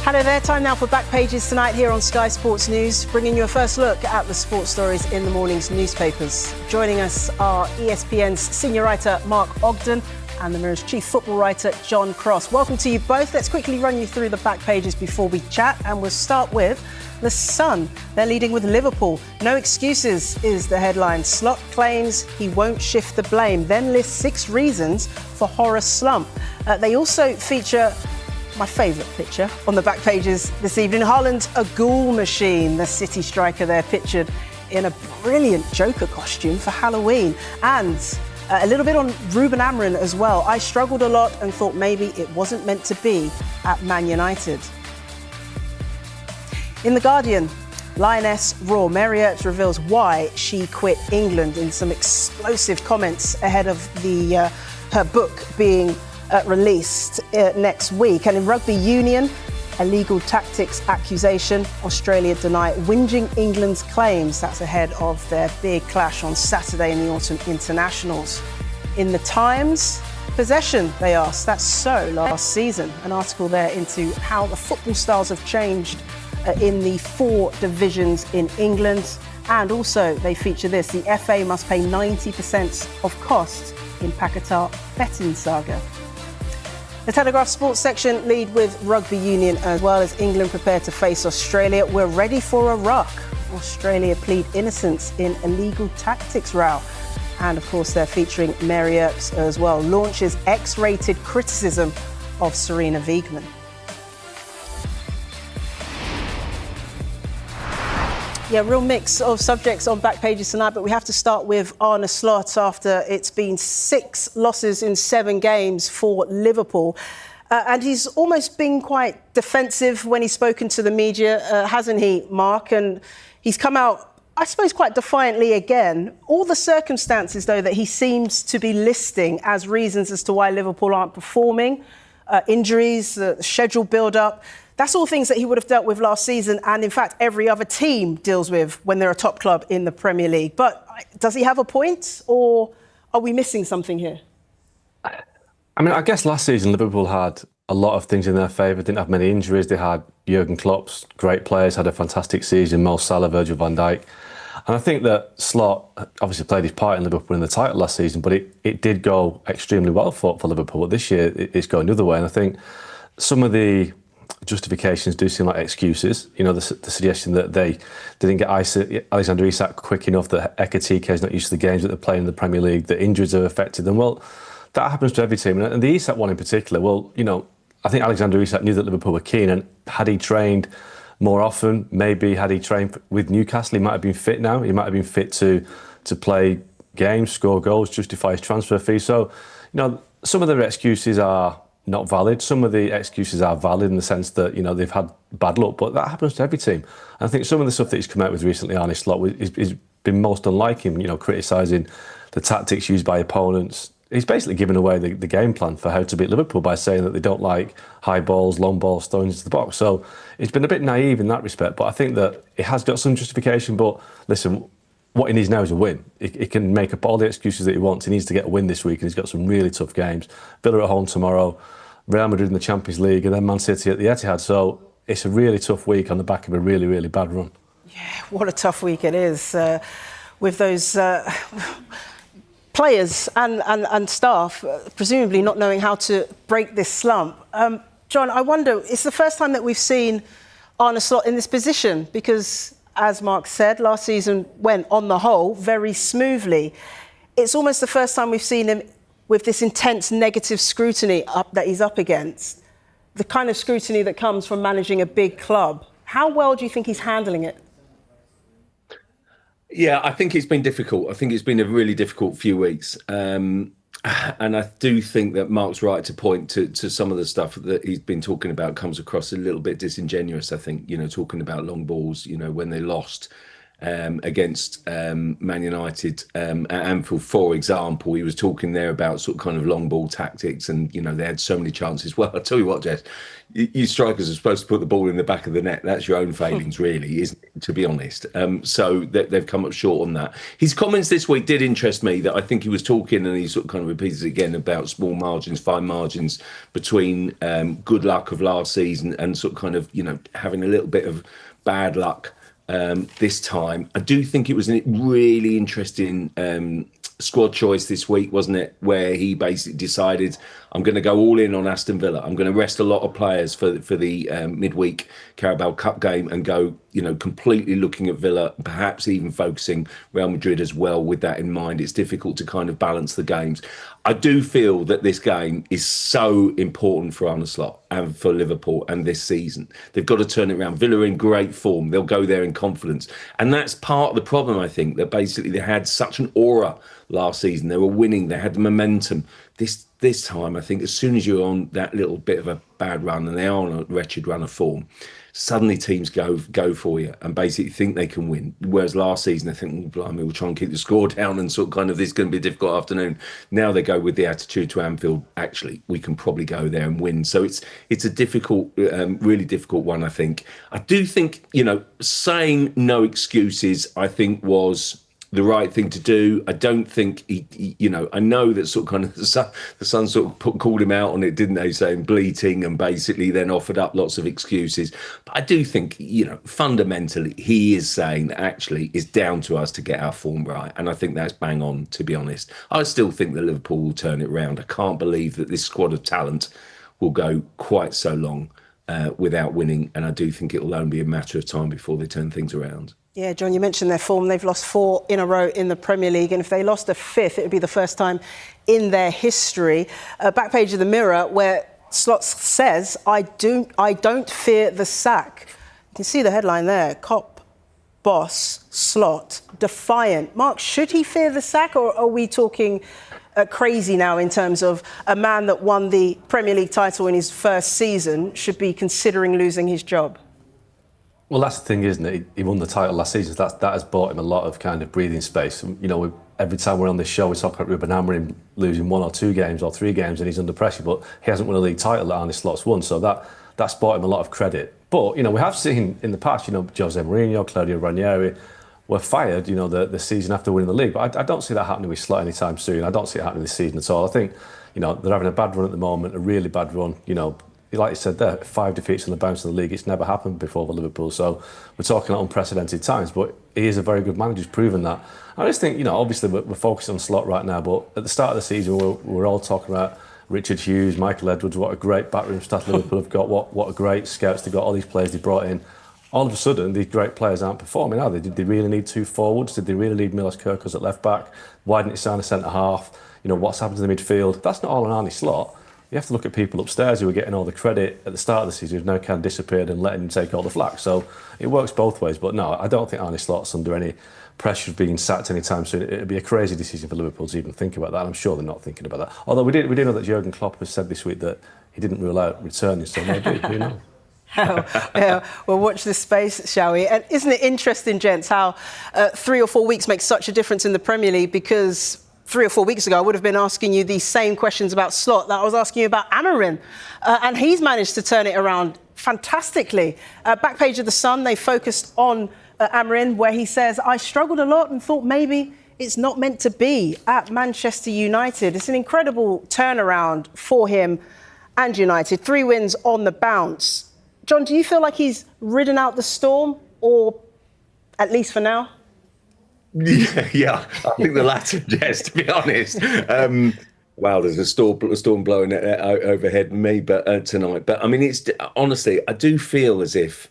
Hello there, time now for Back Pages tonight here on Sky Sports News, bringing you a first look at the sports stories in the morning's newspapers. Joining us are ESPN's senior writer Mark Ogden and the Mirror's chief football writer John Cross. Welcome to you both. Let's quickly run you through the back pages before we chat, and we'll start with the Sun. They're leading with Liverpool. No excuses is the headline. Slot claims he won't shift the blame, then lists 6 reasons for horror slump. They also feature my favourite picture on the back pages this evening. Haaland, a ghoul machine. The City striker there pictured in a brilliant Joker costume for Halloween. And a little bit on Ruben Amorim as well. I struggled a lot and thought maybe it wasn't meant to be at Man United. In The Guardian, Lioness Raw. Mary Earps reveals why she quit England in some explosive comments ahead of her book being released next week. And in Rugby Union, illegal tactics accusation. Australia deny whinging England's claims. That's ahead of their big clash on Saturday in the autumn internationals. In The Times, possession, they asked. That's so last season. An article there into how the football styles have changed in the 4 divisions in England. And also they feature this: the FA must pay 90% of costs in Paquetá betting saga. The Telegraph Sports section lead with Rugby Union as well as England prepare to face Australia. We're ready for a ruck. Australia plead innocence in illegal tactics row. And of course they're featuring Mary Earps as well. Launches X-rated criticism of Serena Wiegmann. Yeah, real mix of subjects on back pages tonight, but we have to start with Arne Slot after it's been 6 losses in 7 games for Liverpool. And he's almost been quite defensive when he's spoken to the media, hasn't he, Mark? And he's come out, I suppose, quite defiantly again. All the circumstances, though, that he seems to be listing as reasons as to why Liverpool aren't performing, injuries, schedule build-up, that's all things that he would have dealt with last season, and in fact every other team deals with when they're a top club in the Premier League. But does he have a point, or are we missing something here? I mean, I guess last season Liverpool had a lot of things in their favour. Didn't have many injuries. They had Jurgen Klopp's great players, had a fantastic season, Mo Salah, Virgil van Dijk. And I think that Slot obviously played his part in Liverpool in the title last season, but it did go extremely well for Liverpool. But this year it's going the other way, and I think some of the justifications do seem like excuses. You know, the suggestion that they didn't get Alexander Isak quick enough, that Ekitike is not used to the games that they're playing in the Premier League, that injuries have affected them. Well, that happens to every team. And the Isak one in particular, well, you know, I think Alexander Isak knew that Liverpool were keen, and had he trained more often, maybe had he trained with Newcastle, he might have been fit now. He might have been fit to play games, score goals, justify his transfer fee. So, you know, some of their excuses are not valid. Some of the excuses are valid in the sense that, you know, they've had bad luck, but that happens to every team. And I think some of the stuff that he's come out with recently, Arne Slot, is been most unlike him, you know, criticising the tactics used by opponents. He's basically given away the game plan for how to beat Liverpool by saying that they don't like high balls, long balls thrown into the box. So it's been a bit naive in that respect, but I think that it has got some justification. But listen, what he needs now is a win. He can make up all the excuses that he wants. He needs to get a win this week, and he's got some really tough games. Villa at home tomorrow, Real Madrid in the Champions League, and then Man City at the Etihad. So it's a really tough week on the back of a really, really bad run. Yeah, what a tough week it is with those players and staff presumably not knowing how to break this slump. John, I wonder, it's the first time that we've seen Arne Slot in this position because, as Mark said, last season went, on the whole, very smoothly. It's almost the first time we've seen him with this intense negative scrutiny that he's up against, the kind of scrutiny that comes from managing a big club. How well do you think he's handling it? Yeah, I think it's been difficult. I think it's been a really difficult few weeks. And I do think that Mark's right to point to some of the stuff that he's been talking about comes across a little bit disingenuous, I think, you know, talking about long balls, you know, when they lost. against Man United at Anfield, for example. He was talking there about sort of kind of long ball tactics, and they had so many chances. Well, I'll tell you what, Jess, you strikers are supposed to put the ball in the back of the net. That's your own failings, really, isn't it, to be honest? So they've come up short on that. His comments this week did interest me, that I think he was talking, and he sort of kind of repeats it again, about small margins, fine margins between good luck of last season and sort of kind of, having a little bit of bad luck this time. I do think it was a really interesting squad choice this week, wasn't it? Where he basically decided, I'm going to go all in on Aston Villa. I'm going to rest a lot of players for the midweek Carabao Cup game and go, completely looking at Villa, perhaps even focusing Real Madrid as well with that in mind. It's difficult to kind of balance the games. I do feel that this game is so important for Arne Slot and for Liverpool and this season. They've got to turn it around. Villa are in great form. They'll go there in confidence. And that's part of the problem, I think, that basically they had such an aura last season. They were winning. They had the momentum. This time, I think, as soon as you're on that little bit of a bad run, and they are on a wretched run of form, suddenly teams go for you and basically think they can win. Whereas last season, they think, blimey, we'll try and keep the score down and sort of kind of, this is going to be a difficult afternoon. Now they go with the attitude to Anfield, actually, we can probably go there and win. So it's a difficult, really difficult one, I think. I do think, saying no excuses, I think, was the right thing to do. I don't think I know that sort of kind of the Sun sort of called him out on it, didn't they, saying bleating, and basically then offered up lots of excuses. But I do think, fundamentally he is saying that actually it's down to us to get our form right. And I think that's bang on, to be honest. I still think that Liverpool will turn it around. I can't believe that this squad of talent will go quite so long without winning. And I do think it will only be a matter of time before they turn things around. Yeah, John, you mentioned their form. They've lost 4 in a row in the Premier League, and if they lost a 5th, it would be the first time in their history. Back page of the Mirror, where Slot says, I don't fear the sack. You can see the headline there, Cop, Boss, Slot, Defiant. Mark, should he fear the sack, or are we talking crazy now in terms of a man that won the Premier League title in his first season should be considering losing his job? Well, that's the thing, isn't it? He won the title last season. So that has bought him a lot of kind of breathing space. Every time we're on this show, we talk about Ruben Amorim losing 1 or 2 games or 3 games and he's under pressure, but he hasn't won a league title that Arne Slot's won. So that's bought him a lot of credit. But, we have seen in the past, Jose Mourinho, Claudio Ranieri were fired, the season after winning the league. But I don't see that happening with Slot anytime soon. I don't see it happening this season at all. I think, they're having a bad run at the moment, a really bad run, like you said there, 5 defeats on the bounce of the league. It's never happened before for Liverpool. So we're talking at unprecedented times, but he is a very good manager. He's proven that. I just think, obviously we're focused on Slot right now, but at the start of the season, we're all talking about Richard Hughes, Michael Edwards, what a great backroom staff Liverpool have got, what a great scouts they've got, all these players they brought in. All of a sudden, these great players aren't performing, are they? Did they really need 2 forwards? Did they really need Milos Kerkez at left back? Why didn't he sign a centre half? What's happened to the midfield? That's not all on Arne Slot. You have to look at people upstairs who were getting all the credit at the start of the season, who've now kind of disappeared and letting him take all the flack. So it works both ways. But no, I don't think Arne Slot's under any pressure of being sacked anytime soon. It'd be a crazy decision for Liverpool to even think about that. I'm sure they're not thinking about that. Although we did know that Jurgen Klopp has said this week that he didn't rule out returning, so maybe, who knows? Yeah, we'll watch this space, shall we? And isn't it interesting, gents, how 3 or 4 weeks make such a difference in the Premier League? Because 3 or 4 weeks ago, I would have been asking you these same questions about Slot that I was asking you about Amorim. And he's managed to turn it around fantastically. Back page of The Sun, they focused on Amorim, where he says, I struggled a lot and thought maybe it's not meant to be at Manchester United. It's an incredible turnaround for him and United. 3 wins on the bounce. John, do you feel like he's ridden out the storm, or at least for now? Yeah, I think the latter, Jess, to be honest. Wow, there's a storm blowing overhead me tonight. But I mean, it's honestly, I do feel as if,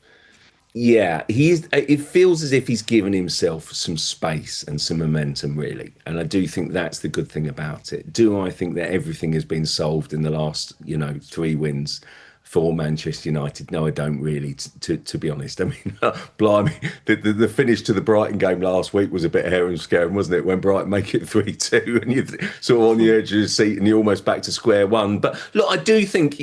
it feels as if he's given himself some space and some momentum, really. And I do think that's the good thing about it. Do I think that everything has been solved in the last, 3 wins? for Manchester United. No, I don't really, to be honest. I mean, blimey, the finish to the Brighton game last week was a bit harum scarum, wasn't it? When Brighton make it 3-2 and you're sort of on the edge of the seat and you're almost back to square one. But look, I do think,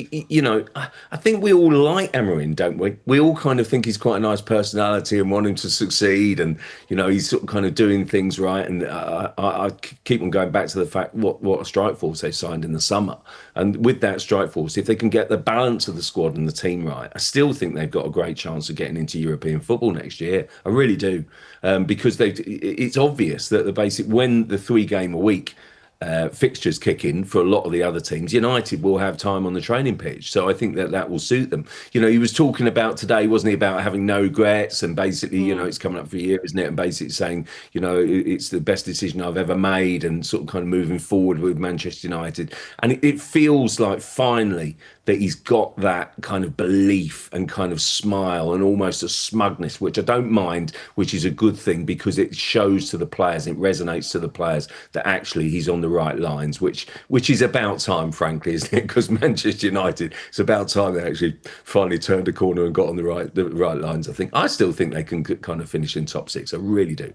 I think we all like Amorim, don't we? We all kind of think he's quite a nice personality and want him to succeed, and he's sort of kind of doing things right. And I keep on going back to the fact what a strike force they signed in the summer, and with that strike force, if they can get the balance of the squad and the team right, I still think they've got a great chance of getting into European football next year. I really do, because it's obvious that the basic when the 3 game a week fixtures kick in for a lot of the other teams, United will have time on the training pitch. So I think that will suit them. He was talking about today, wasn't he, about having no regrets, and basically, it's coming up for a year, isn't it? And basically saying, it's the best decision I've ever made, and sort of kind of moving forward with Manchester United. And it feels like finally that he's got that kind of belief and kind of smile and almost a smugness, which I don't mind, which is a good thing, because it shows to the players, it resonates to the players that actually he's on the right lines, which is about time, frankly, isn't it? Because Manchester United, it's about time they actually finally turned a corner and got on the right lines. I still think they can kind of finish in top 6. I really do.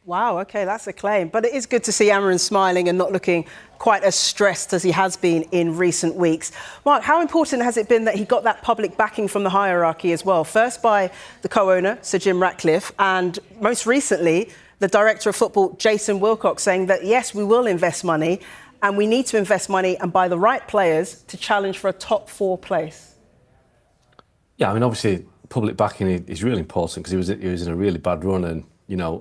Wow, okay, that's a claim. But it is good to see Amorim smiling and not looking quite as stressed as he has been in recent weeks. Mark, how important has it been that he got that public backing from the hierarchy as well? First by the co-owner, Sir Jim Ratcliffe, and most recently, the director of football, Jason Wilcox, saying that, yes, we will invest money, and we need to invest money and buy the right players to challenge for a top 4 place. Yeah, I mean, obviously, public backing is really important, because he was in a really bad run, and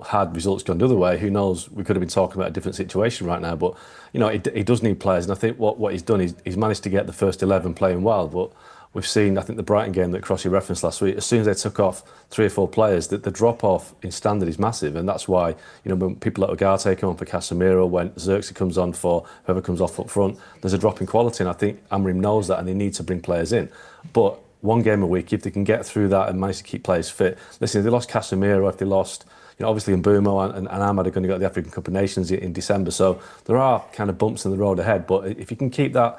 had results gone the other way, who knows, we could have been talking about a different situation right now. But, he does need players. And I think what he's done is he's managed to get the first 11 playing well. But we've seen, I think, the Brighton game that Crossy referenced last week, as soon as they took off 3 or 4 players, the drop-off in standard is massive. And that's why, when people like Ugarte come on for Casemiro, when Xerxes comes on for whoever comes off up front, there's a drop in quality. And I think Amorim knows that, and they need to bring players in. But 1 game a week, if they can get through that and manage to keep players fit. Listen, if they lost Casemiro, if they lost... obviously Mbumo and Ahmad are going to go to the African Cup of Nations in December, so there are kind of bumps in the road ahead. But if you can keep that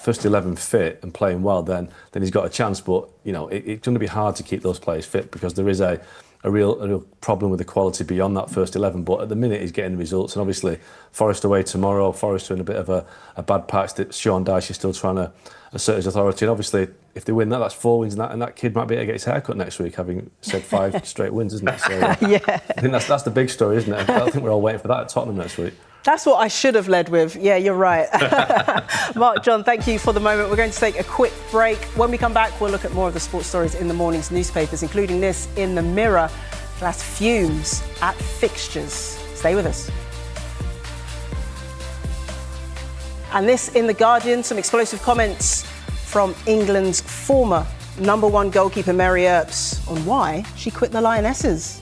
first 11 fit and playing well, then he's got a chance. But it's going to be hard to keep those players fit, because there is a real problem with the quality beyond that first 11. But at the minute, he's getting the results, and obviously Forest away tomorrow. Forest are in a bit of a bad patch. That Sean Dyche is still trying to assert his authority, and obviously, if they win that's 4 wins, and that kid might be able to get his haircut next week, having said 5 straight wins, isn't it? So, yeah. I think that's the big story, isn't it? I think we're all waiting for that at Tottenham next week. That's what I should have led with. Yeah, you're right. Mark, John, thank you for the moment. We're going to take a quick break. When we come back, we'll look at more of the sports stories in the morning's newspapers, including this in the Mirror. Glass fumes at fixtures. Stay with us. And this in The Guardian, some explosive comments from England's former #1 goalkeeper Mary Earps on why she quit the Lionesses.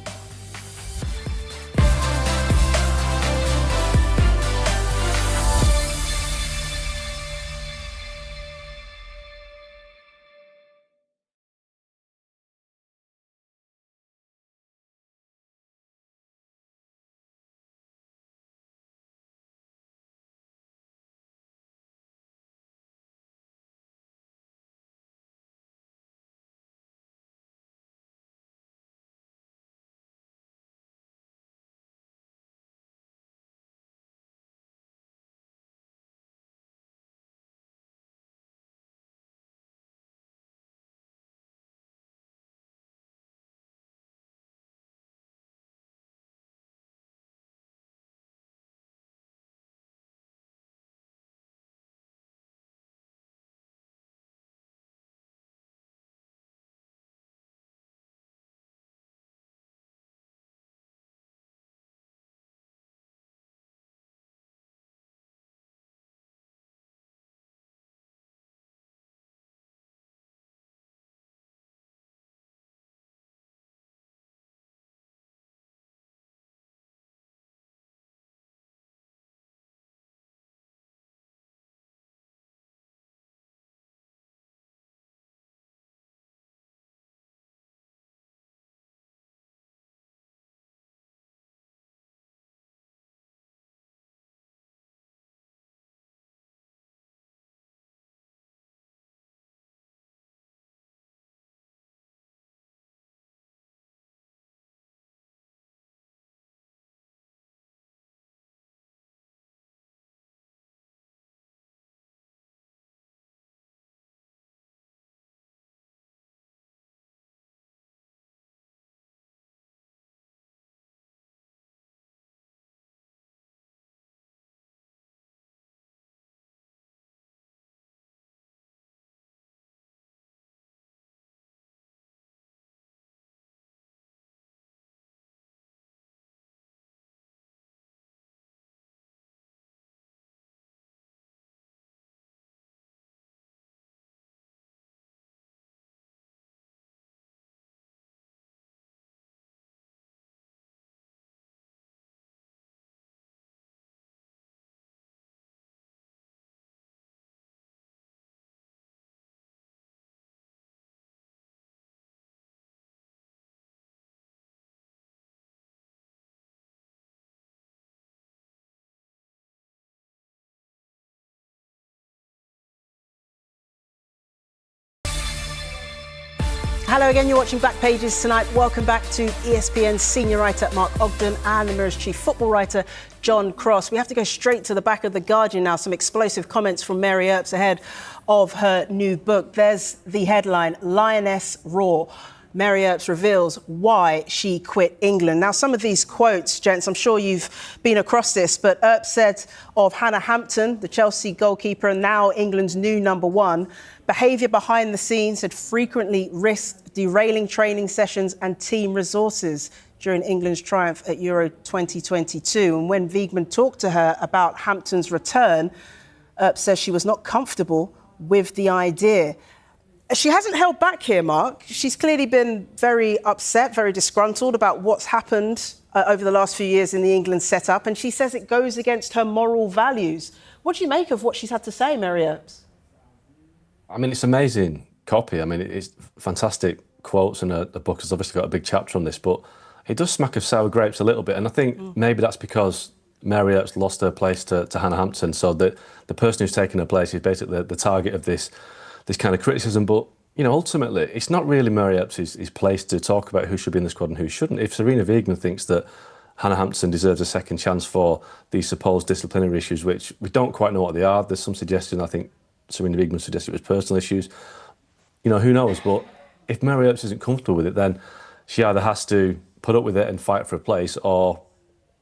Hello again, you're watching Back Pages tonight. Welcome back to ESPN's senior writer Mark Ogden and the Mirror's chief football writer John Cross. We have to go straight to the back of The Guardian now. Some explosive comments from Mary Earps ahead of her new book. There's the headline, Lioness Raw. Mary Earps reveals why she quit England. Now, some of these quotes, gents, I'm sure you've been across this, but Earps said of Hannah Hampton, the Chelsea goalkeeper and now England's new number one, behaviour behind the scenes had frequently risked derailing training sessions and team resources during England's triumph at Euro 2022. And when Wiegman talked to her about Hampton's return, Earps says she was not comfortable with the idea. She hasn't held back here, Mark. She's clearly been very upset, very disgruntled about what's happened over the last few years in the England setup, and she says it goes against her moral values. What do you make of what she's had to say, Mary Earps? I mean, it's amazing copy. I mean, it's fantastic quotes, and the book has obviously got a big chapter on this, but it does smack of sour grapes a little bit, and I think maybe that's because Mary Earps lost her place to Hannah Hampton, so that the person who's taken her place is basically the target of this kind of criticism. But, you know, ultimately, it's not really Mary Earps' place to talk about who should be in the squad and who shouldn't. If Sarina Wiegman thinks that Hannah Hampton deserves a second chance for these supposed disciplinary issues, which we don't quite know what they are, there's some suggestion, I think Sarina Wiegman suggested it was personal issues. You know, who knows? But if Mary Earps isn't comfortable with it, then she either has to put up with it and fight for a place or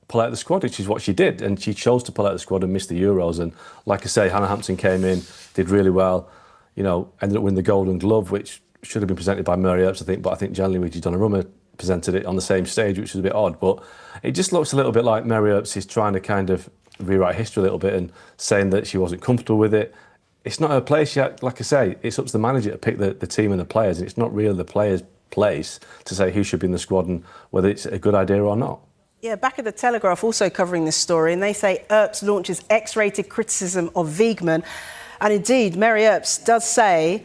pull out of the squad, which is what she did. And she chose to pull out of the squad and miss the Euros. And like I say, Hannah Hampton came in, did really well, you know, ended up winning the Golden Glove, which should have been presented by Mary Earps, I think, but I think Gianluigi Donnarumma presented it on the same stage, which was a bit odd. But it just looks a little bit like Mary Earps is trying to kind of rewrite history a little bit and saying that she wasn't comfortable with it. It's not her place yet. Like I say, it's up to the manager to pick the team and the players, and it's not really the players' place to say who should be in the squad and whether it's a good idea or not. Yeah, back at the Telegraph also covering this story, and they say Earps launches X-rated criticism of Wiegman. And indeed, Mary Earps does say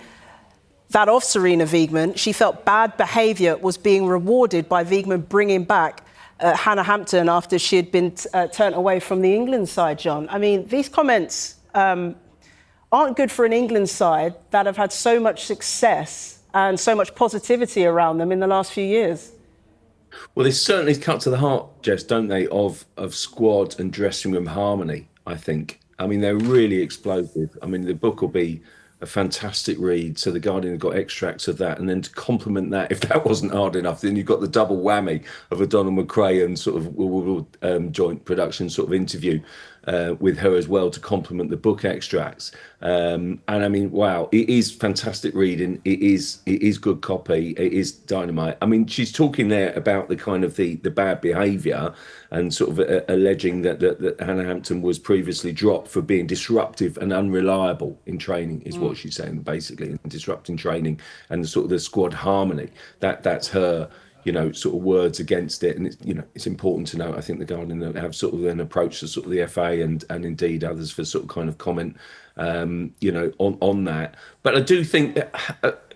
that of Sarina Wiegman, she felt bad behaviour was being rewarded by Wiegman bringing back Hannah Hampton after she had been turned away from the England side, John. I mean, these comments aren't good for an England side that have had so much success and so much positivity around them in the last few years. Well, they certainly cut to the heart, Jess, don't they, of squad and dressing room harmony, I think. I mean, they're really explosive. I mean, the book will be a fantastic read. So The Guardian have got extracts of that. And then to complement that, if that wasn't hard enough, then you've got the double whammy of a Donald McRae and sort of joint production sort of interview with her as well to complement the book extracts. And I mean, wow, it is fantastic reading. It is good copy. It is dynamite. I mean, she's talking there about the kind of the bad behaviour and sort of alleging that Hannah Hampton was previously dropped for being disruptive and unreliable in training, is what she's saying, basically, disrupting training and the sort of the squad harmony. That's her, you know, sort of words against it. And it's, you know, it's important to note, I think, the Guardian have sort of an approach to sort of the FA and indeed others for sort of kind of comment, you know, on that. But I do think that,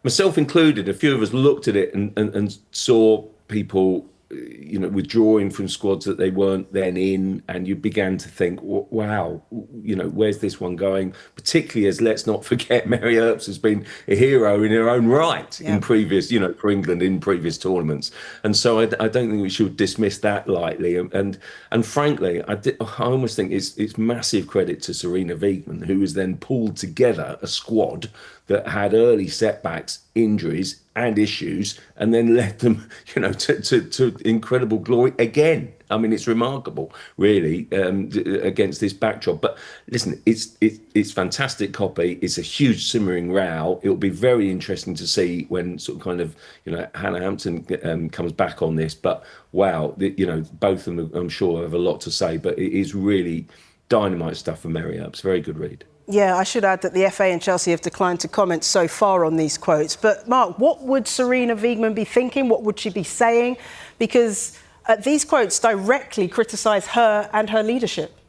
myself included, a few of us looked at it and saw people, you know, withdrawing from squads that they weren't then in, and you began to think, wow, you know, where's this one going? Particularly as, let's not forget, Mary Earps has been a hero in her own right in previous, you know, for England in previous tournaments, and so I don't think we should dismiss that lightly. And frankly, I almost think it's massive credit to Sarina Wiegman, who has then pulled together a squad that had early setbacks, injuries and issues, and then led them, you know, to incredible glory again. I mean, it's remarkable, really, against this backdrop. But listen, it's fantastic copy. It's a huge simmering row. It'll be very interesting to see when sort of kind of, you know, Hannah Hampton comes back on this. But wow, you know, both of them, I'm sure, have a lot to say. But it is really dynamite stuff from Mary Earps. Very good read. Yeah, I should add that the FA and Chelsea have declined to comment so far on these quotes. But, Mark, what would Sarina Wiegman be thinking? What would she be saying? Because these quotes directly criticise her and her leadership.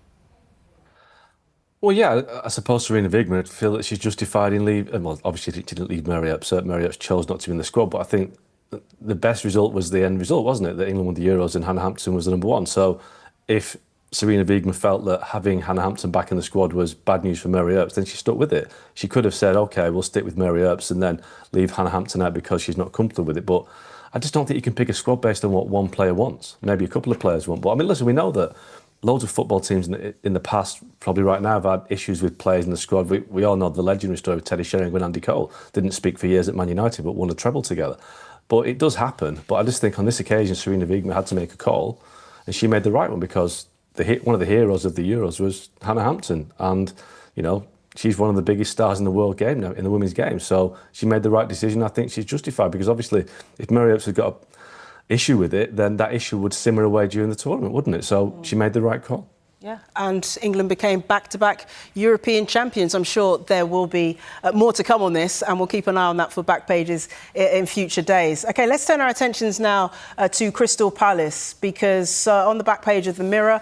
Well, yeah, I suppose Sarina Wiegman would feel that she's justified in leaving. Well, obviously, she didn't leave Mary Earps. Mary Earps chose not to be in the squad. But I think the best result was the end result, wasn't it? That England won the Euros and Hannah Hampton was the number one. So if Serena Wiegman felt that having Hannah Hampton back in the squad was bad news for Mary Earps, then she stuck with it. She could have said, OK, we'll stick with Mary Earps and then leave Hannah Hampton out because she's not comfortable with it. But I just don't think you can pick a squad based on what one player wants. Maybe a couple of players want. But I mean, listen, we know that loads of football teams in the past, probably right now, have had issues with players in the squad. We all know the legendary story of Teddy Sheringham and Andy Cole. Didn't speak for years at Man United, but won a treble together. But it does happen. But I just think on this occasion, Serena Wiegman had to make a call, and she made the right one because one of the heroes of the Euros was Hannah Hampton, and she's one of the biggest stars in the world game now, in the women's game. So she made the right decision. I think she's justified because obviously, if Mary Earps had got an issue with it, then that issue would simmer away during the tournament, wouldn't it? So she made the right call. Yeah, and England became back-to-back European champions. I'm sure there will be more to come on this, and we'll keep an eye on that for back pages in future days. OK, let's turn our attentions now to Crystal Palace, because on the back page of the Mirror,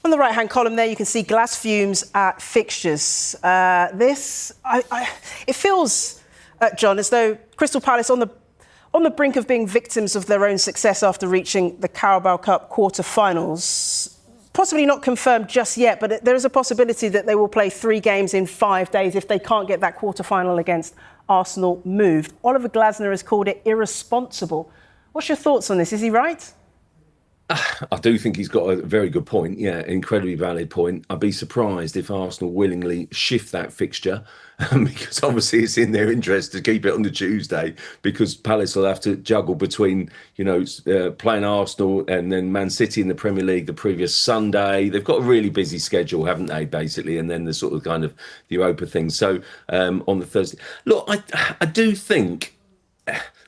on the right-hand column there, you can see glass fumes at fixtures. It feels, John, as though Crystal Palace on the brink of being victims of their own success after reaching the Carabao Cup quarter-finals. Possibly not confirmed just yet, but there is a possibility that they will play 3 games in 5 days if they can't get that quarter-final against Arsenal moved. Oliver Glasner has called it irresponsible. What's your thoughts on this? Is he right? I do think he's got a very good point. Yeah, incredibly valid point. I'd be surprised if Arsenal willingly shift that fixture because obviously it's in their interest to keep it on the Tuesday, because Palace will have to juggle between, playing Arsenal and then Man City in the Premier League the previous Sunday. They've got a really busy schedule, haven't they, basically? And then the sort of kind of the Europa thing. So on the Thursday. Look, I do think...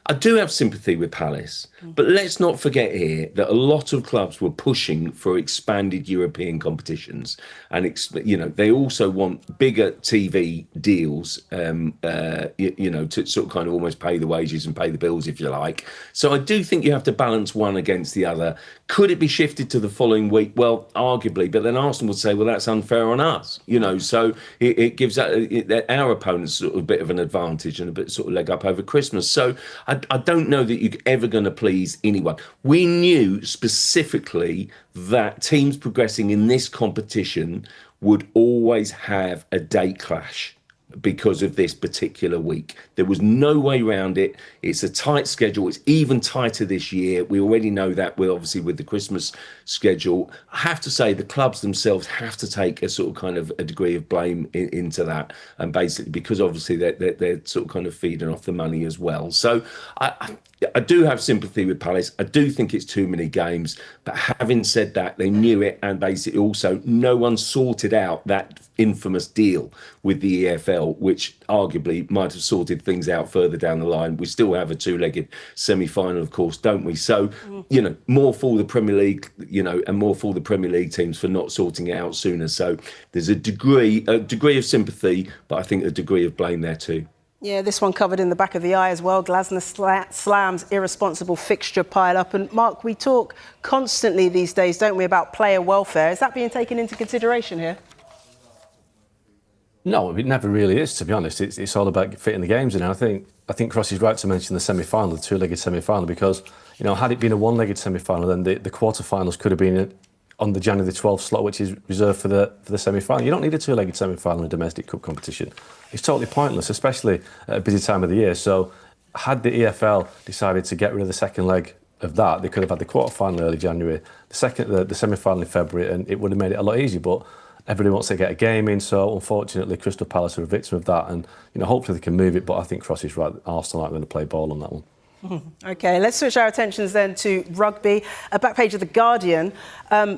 I do have sympathy with Palace, but let's not forget here that a lot of clubs were pushing for expanded European competitions, and they also want bigger TV deals, to sort of kind of almost pay the wages and pay the bills, if you like. So I do think you have to balance one against the other. Could it be shifted to the following week? Well, arguably, but then Arsenal would say, well, that's unfair on us, So it gives our opponents sort of a bit of an advantage and a bit sort of leg up over Christmas. So I don't know that you're ever going to please anyone. We knew specifically that teams progressing in this competition would always have a date clash because of this particular week. There was no way around it. It's a tight schedule. It's even tighter this year. We already know that. We're obviously with the Christmas schedule. I have to say the clubs themselves have to take a sort of kind of a degree of blame into that, and basically because obviously they're sort of kind of feeding off the money as well. So I do have sympathy with Palace. I do think it's too many games. But having said that, they knew it, and basically also no one sorted out that infamous deal with the EFL, which arguably might have sorted things out further down the line. We still have a 2-legged semi-final, of course, don't we? So, more for the Premier League, and more for the Premier League teams for not sorting it out sooner. So there's a degree of sympathy, but I think a degree of blame there too. Yeah, this one covered in the back of the eye as well. Glasner slams irresponsible fixture pile up. And Mark, we talk constantly these days, don't we, about player welfare. Is that being taken into consideration here? No, it never really is, to be honest. It's all about fitting the games in. And I think Cross is right to mention the semi-final, the 2-legged semi-final, because, had it been a 1-legged semi-final, then the quarter-finals could have been on the January the 12th slot, which is reserved for the semi-final. You don't need a 2-legged semi-final in a domestic cup competition. It's totally pointless, especially at a busy time of the year. So had the EFL decided to get rid of the second leg of that, they could have had the quarter-final early January, the semi-final in February, and it would have made it a lot easier. But everybody wants to get a game in, so unfortunately Crystal Palace are a victim of that, and hopefully they can move it. But I think Cross is right. Arsenal aren't going to play ball on that one. OK, let's switch our attentions then to rugby. A back page of The Guardian,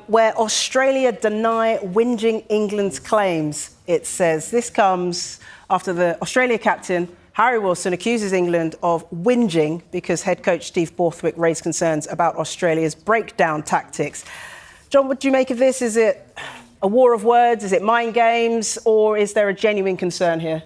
where Australia deny whinging England's claims, it says. This comes after the Australia captain, Harry Wilson, accuses England of whinging because head coach Steve Borthwick raised concerns about Australia's breakdown tactics. John, what do you make of this? Is it a war of words? Is it mind games? Or is there a genuine concern here?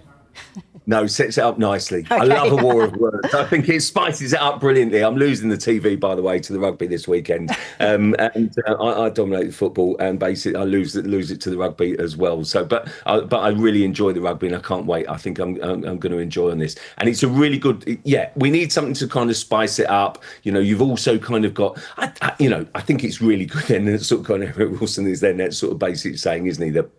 No, sets it up nicely. Okay. I love a war of words. I think it spices it up brilliantly. I'm losing the TV, by the way, to the rugby this weekend, I dominate the football, and basically I lose it to the rugby as well. So, but I really enjoy the rugby, and I can't wait. I think I'm going to enjoy on this, and it's a really good. Yeah, we need something to kind of spice it up. You know, you've also kind of got. I think it's really good. And it's sort of kind of Eric Wilson is then that sort of basically saying, isn't he, that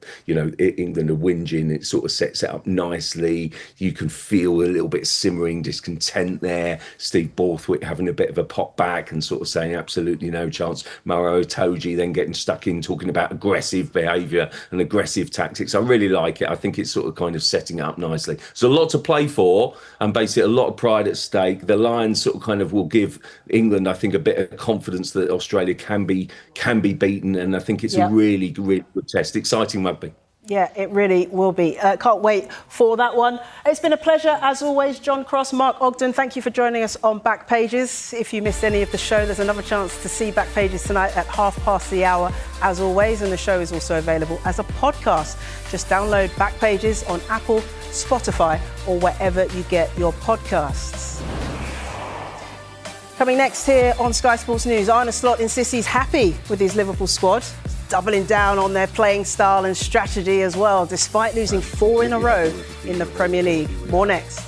England are whinging. It sort of sets it up nicely. You can feel a little bit simmering discontent there. Steve Borthwick having a bit of a pop back and sort of saying absolutely no chance. Maro Itoje then getting stuck in talking about aggressive behaviour and aggressive tactics. I really like it. I think it's sort of kind of setting it up nicely. So a lot to play for, and basically a lot of pride at stake. The Lions sort of kind of will give England, I think, a bit of confidence that Australia can be beaten, and I think it's a really, really good test. Exciting rugby. Yeah, it really will be. Can't wait for that one. It's been a pleasure, as always, John Cross, Mark Ogden. Thank you for joining us on Back Pages. If you missed any of the show, there's another chance to see Back Pages tonight at hour, as always. And the show is also available as a podcast. Just download Back Pages on Apple, Spotify, or wherever you get your podcasts. Coming next here on Sky Sports News, Arne Slot insists he's happy with his Liverpool squad, doubling down on their playing style and strategy as well, despite losing 4 in a row in the Premier League. More next.